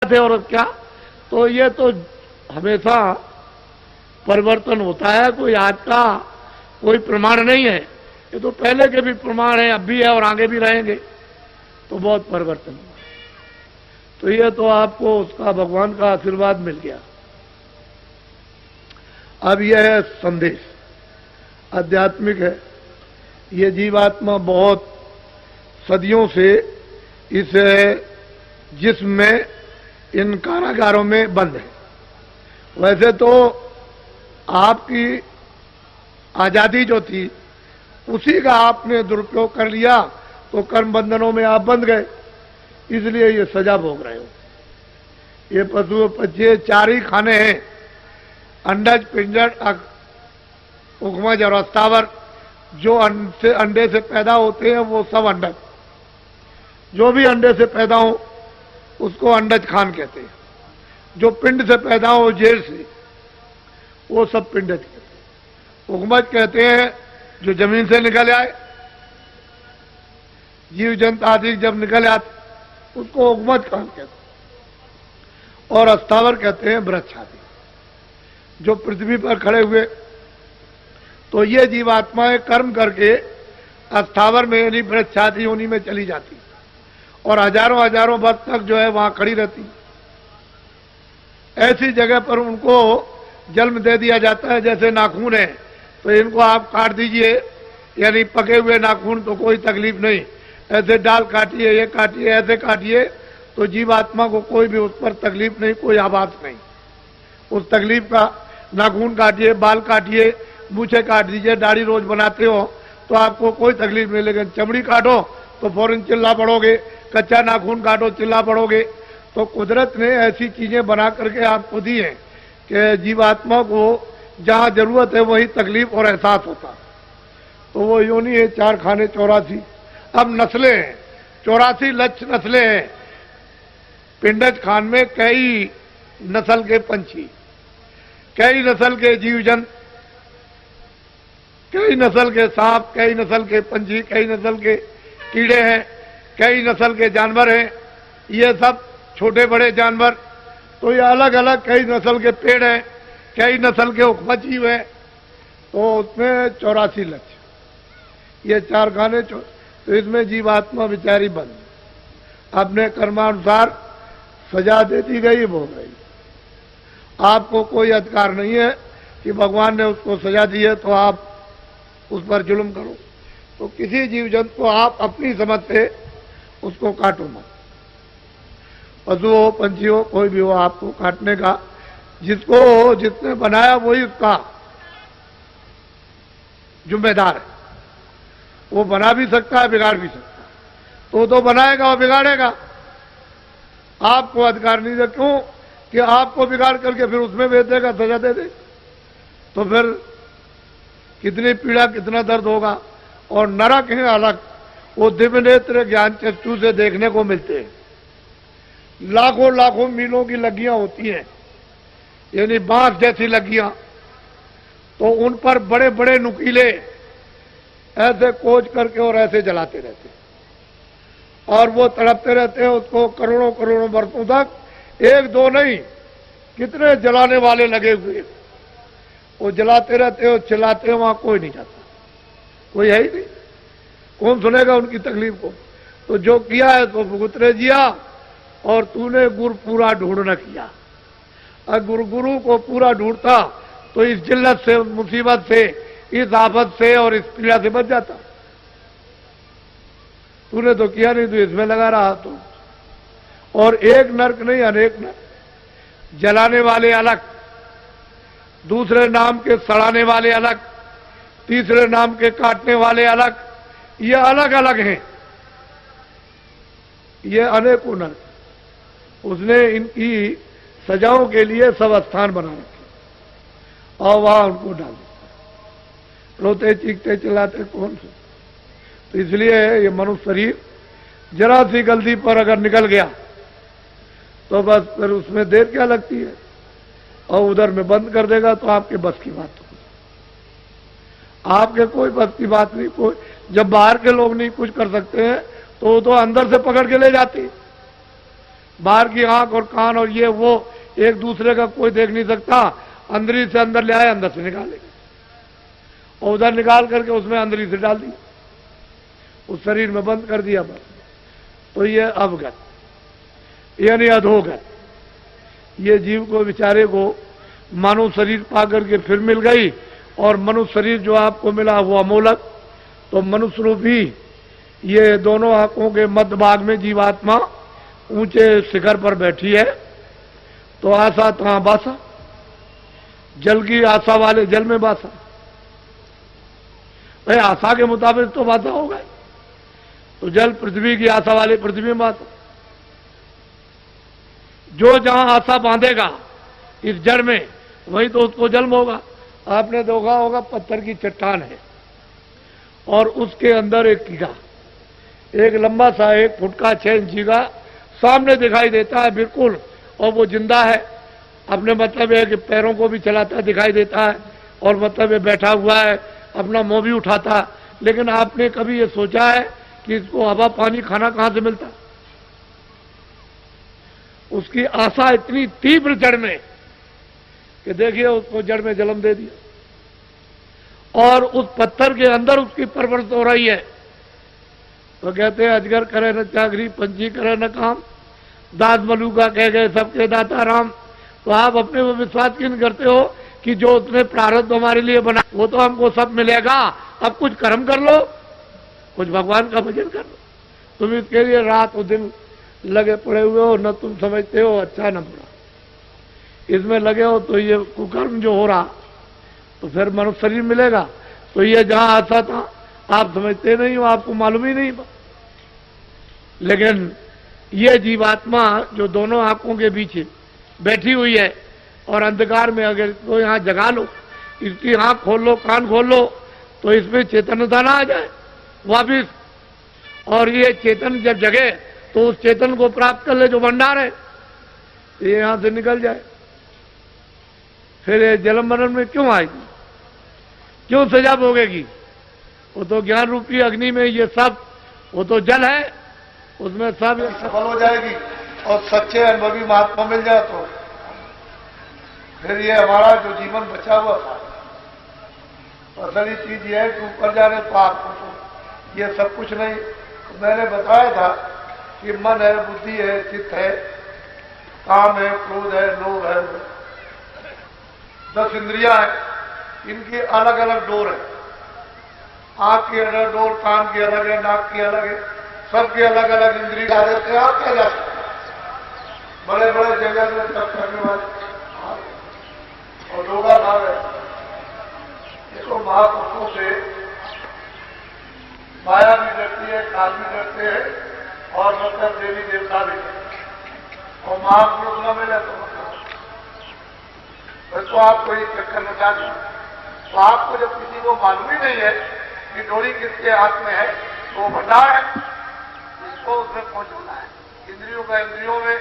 थे और क्या। तो ये तो हमेशा परिवर्तन होता है, कोई आज का कोई प्रमाण नहीं है, ये तो पहले के भी प्रमाण है, अब भी है और आगे भी रहेंगे। तो बहुत परिवर्तन हुआ। तो ये तो आपको उसका भगवान का आशीर्वाद मिल गया। अब यह है संदेश, आध्यात्मिक है। ये जीवात्मा बहुत सदियों से इस जिस्म में इन कारागारों में बंद है। वैसे तो आपकी आजादी जो थी उसी का आपने दुरुपयोग कर लिया, तो कर्म बंधनों में आप बंध गए, इसलिए ये सजा भोग रहे हो। ये पशु पक्षी चार ही खाने हैं, अंडज, पिंजर, उगमज और अस्तावर। जो अंडे से पैदा होते हैं वो सब अंडज, जो भी अंडे से पैदा हो उसको अंडज खान कहते हैं। जो पिंड से पैदा हो, जेल से, वो सब पिंडज कहते हैं। उगमज कहते हैं जो जमीन से निकल आए, जीव जंतु आदि जब निकल आते उसको उगमज खान कहते हैं। और अस्तावर कहते हैं वृक्ष आदि जो पृथ्वी पर खड़े हुए। तो ये जीवात्माएं कर्म करके अस्थावर में यानी वृक्ष आदि योनि में चली जाती और हजारों हजारों वर्ष तक जो है वहां खड़ी रहती। ऐसी जगह पर उनको जन्म दे दिया जाता है। जैसे नाखून है तो इनको आप काट दीजिए, यानी पके हुए नाखून, तो कोई तकलीफ नहीं। ऐसे डाल काटिए, ये काटिए, ऐसे काटिए, तो जीवात्मा को कोई भी उस पर तकलीफ नहीं, कोई आभास नहीं उस तकलीफ का। नाखून काटिए, बाल काटिए, मूछे काट दीजिए, दाढ़ी रोज बनाते हो तो आपको कोई तकलीफ नहीं। लेकिन चमड़ी काटो तो फौरन चिल्ला पड़ोगे, कच्चा नाखून काटो चिल्ला पड़ोगे। तो कुदरत ने ऐसी चीजें बना करके आपको दी हैं कि जीवात्मा को जहां जरूरत है वही तकलीफ और एहसास होता। तो वो योनि है 4 खाने 84। अब नस्लें हैं, 84 लक्ष नस्लें हैं। पिंडज खान में कई नस्ल के पंछी, कई नस्ल के जीव जंतु, कई नस्ल के सांप, कई नस्ल के पंछी, कई नस्ल के कीड़े हैं, कई नस्ल के जानवर हैं। ये सब छोटे बड़े जानवर। तो ये अलग अलग कई नस्ल के पेड़ हैं, कई नस्ल के उपजीव हैं। तो उसमें 84 लक्ष्य, ये 4 खाने। तो इसमें जीवात्मा बेचारी बंद, अपने कर्मानुसार सजा दे दी गई, भोग रही। आपको कोई अधिकार नहीं है कि भगवान ने उसको सजा दी है तो आप उस पर जुल्म करो। तो किसी जीव जंतु को आप अपनी समझ से उसको काटो मत। पशु हो, पंछी हो, कोई भी हो, आपको काटने का जिसको जिसने बनाया वही उसका जिम्मेदार है। वो बना भी सकता है, बिगाड़ भी सकता है। तो बनाएगा और बिगाड़ेगा। आपको अधिकार नहीं है। क्यों कि आपको बिगाड़ करके फिर उसमें भेज देगा, सजा दे दे, तो फिर कितनी पीड़ा, कितना दर्द होगा। और नरक है अलग, वो दिव्य नेत्र ज्ञान चक्षु से देखने को मिलते हैं। लाखों लाखों मीलों की लगियां होती हैं, यानी बांस जैसी लगियां। तो उन पर बड़े बड़े नुकीले ऐसे खोज करके और ऐसे जलाते रहते हैं और वो तड़पते रहते हैं उसको करोड़ों करोड़ों वर्षों तक। 1 2 नहीं, कितने जलाने वाले लगे हुए, वो जलाते रहते हो, चिल्लाते हो, वहां कोई नहीं जाता, कोई है ही नहीं। कौन सुनेगा उनकी तकलीफ को। तो जो किया है तो भुगतरे जिया, और तूने गुरु पूरा ढूंढ न किया। अगर गुरु को पूरा ढूंढता तो इस जिल्लत से, मुसीबत से, इस आफत से और इस पीड़ा से बच जाता। तूने तो किया नहीं, तो इसमें लगा रहा। तो और एक नरक नहीं, अनेक नरक। जलाने वाले अलग, दूसरे नाम के सड़ाने वाले अलग, तीसरे नाम के काटने वाले अलग। ये अलग अलग हैं, ये अनेकों नरक। उसने इनकी सजाओं के लिए सब स्थान बना रखे और वहां उनको डाल देता। रोते चीखते चिल्लाते कौन से। तो इसलिए ये मनुष्य शरीर जरा सी गलती पर अगर निकल गया तो बस फिर उसमें देर क्या लगती है, और उधर में बंद कर देगा तो आपके बस की बात तो आपके कोई बस की बात नहीं। कोई जब बाहर के लोग नहीं कुछ कर सकते हैं तो वो तो अंदर से पकड़ के ले जाते। बाहर की आंख और कान और ये वो एक दूसरे का कोई देख नहीं सकता। अंदरी से अंदर ले आए, अंदर से निकालेंगे और उधर निकाल करके उसमें अंदरी से डाल दिया, उस शरीर में बंद कर दिया बस। तो ये अवगत यानी अधोगत, ये जीव को बेचारे को मानव शरीर पा करके फिर मिल गई, और मनुष्य शरीर जो आपको मिला वो अमोलक। तो मनुष्य रूपी ये दोनों आंखों के मध्य भाग में जीवात्मा ऊंचे शिखर पर बैठी है। तो आशा कहां बासा, जल की आशा वाले जल में बासा। भाई आशा के मुताबिक तो बासा होगा, तो जल पृथ्वी की आशा वाले पृथ्वी में बासा। जो जहां आशा बांधेगा इस जड़ में, वही तो उसको जन्म होगा। आपने देखा होगा पत्थर की चट्टान है और उसके अंदर एक कीड़ा, एक लंबा सा 1 फुट का 6 इंची का सामने दिखाई देता है बिल्कुल, और वो जिंदा है। अपने मतलब है कि पैरों को भी चलाता दिखाई देता है, और मतलब ये बैठा हुआ है, अपना मुंह भी उठाता है। लेकिन आपने कभी ये सोचा है कि इसको हवा पानी खाना कहां से मिलता? उसकी आशा इतनी तीव्र जड़ में कि देखिए उसको जड़ में जन्म दे दिया, और उस पत्थर के अंदर उसकी परवरिश हो रही है। तो कहते हैं अजगर करे न चाकरी, पंछी करे न काम, दास मलूका कह गए सबके दाता राम। तो आप अपने वो विश्वास क्यों नहीं करते हो कि जो उसने प्रारब्ध हमारे लिए बना वो तो हमको सब मिलेगा, अब कुछ कर्म कर लो, कुछ भगवान का भजन कर लो। तुम इसके लिए रात और दिन लगे पड़े हुए हो, न तुम समझते हो अच्छा न बुरा, इसमें लगे हो। तो ये कुकर्म जो हो रहा, तो फिर मनुष्य शरीर मिलेगा। तो ये जहां आशा था आप समझते नहीं हो, आपको मालूम ही नहीं। लेकिन ये जीवात्मा जो दोनों आंखों के बीच बैठी हुई है, और अंधकार में अगर तो यहां जगा लो, इसकी आंख खोल लो, कान खोल लो, तो इसमें चेतनता ना आ जाए वापिस। और ये चेतन जब जगे तो उस चेतन को प्राप्त कर ले जो भंडार है, ये यहां से निकल जाए। फिर ये जन्म मरण में क्यों आएगी, क्यों सजा भोगेगी? वो तो ज्ञान रूपी अग्नि में ये सब, वो तो जल है, उसमें सब सफल हो जाएगी। और सच्चे अनुभवी महात्मा मिल जाए तो फिर ये हमारा जो जीवन बचा हुआ था, असली चीज ये है कि ऊपर जाने तो आपको तो ये सब कुछ नहीं। तो मैंने बताया था कि मन है, बुद्धि है, चित्त है, काम है, क्रोध है, लोभ है, 10 इंद्रियां हैं, इनकी अलग अलग डोर है। आंख की अलग डोर, कान की अलग है, नाक की अलग है, सबकी अलग अलग इंद्रिय आ जाते हैं। आप क्या जाते हैं बड़े बड़े जगह में तब करने वाले और योगा भाग है। देखो महापुरुषों से माया भी डरती है, काल भी डरते हैं, और मतलब देवी देवता भी डरते हैं। और महापुरुष न मिले तो तो आपको एक चक्कर में डाल दें। तो आपको जब किसी को मालूम ही नहीं है कि डोरी किसके हाथ में है, तो वो भंडार है, इसको उसमें पहुंचाना है। इंद्रियों का इंद्रियों में,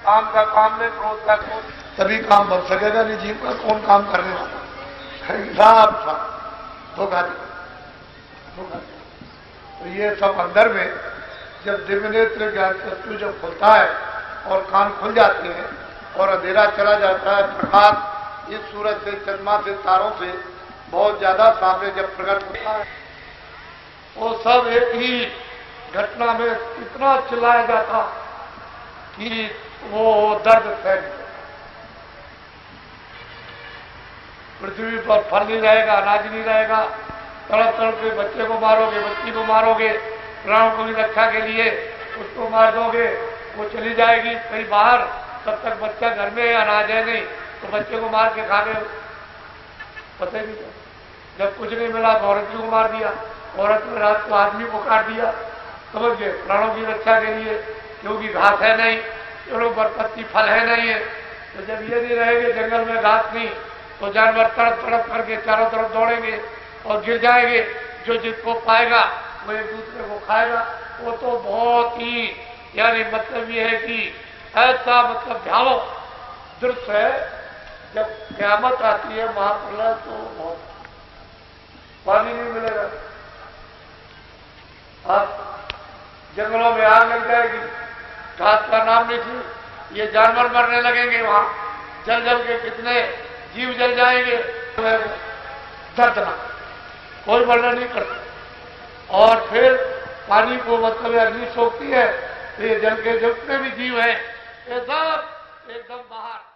काम का काम में, क्रोध का क्रोध, तभी काम बन सकेगा। नहीं जीव का कौन काम करने वाला धोखा दिया। तो ये सब अंदर में जब दिव्य नेत्र ज्ञान चक्षु जब खुलता है और कान खुल जाते हैं और अंधेरा चला जाता है, प्रकाश इस सूरज से, चंद्रमा से, तारों से बहुत ज्यादा सामने जब प्रकट होता है, वो सब एक ही घटना में इतना चिल्लाया जाता कि वो दर्द फैल गया। पृथ्वी पर फल नहीं रहेगा, अनाज नहीं रहेगा, तड़प तड़प के बच्चे को मारोगे, बच्ची को मारोगे, प्राणों को भी रक्षा के लिए उसको मार दोगे, वो चली जाएगी कहीं बाहर, तब तक बच्चा घर में है, अनाज है नहीं, तो बच्चे को मार के खा गए, पता ही नहीं। जब कुछ नहीं मिला तो औरत को मार दिया, औरत ने रात को आदमी को काट दिया, समझ गए, प्राणों की रक्षा के लिए, क्योंकि घास है नहीं, चलो बरपत्ती फल है नहीं है। तो जब ये नहीं रहेंगे जंगल में घास नहीं, तो जानवर तड़प तड़प करके चारों तरफ दौड़ेंगे और गिर जाएंगे। जो जिसको पाएगा वो एक दूसरे को खाएगा। वो तो बहुत ही यानी मतलब ये है कि ऐसा मतलब भयावह दृश्य है। जब क़यामत आती है महाप्रलय, तो बहुत पानी नहीं मिलेगा, आप जंगलों में आग लग जाएगी, घास का नाम नहीं थी, ये जानवर मरने लगेंगे, वहां जल जल के कितने जीव जल जाएंगे, दर्दनाक, कोई वर्णन नहीं करता। और फिर पानी को मतलब अग्नि सोखती है, तो ये जल के जितने भी जीव हैं ये सब एकदम बाहर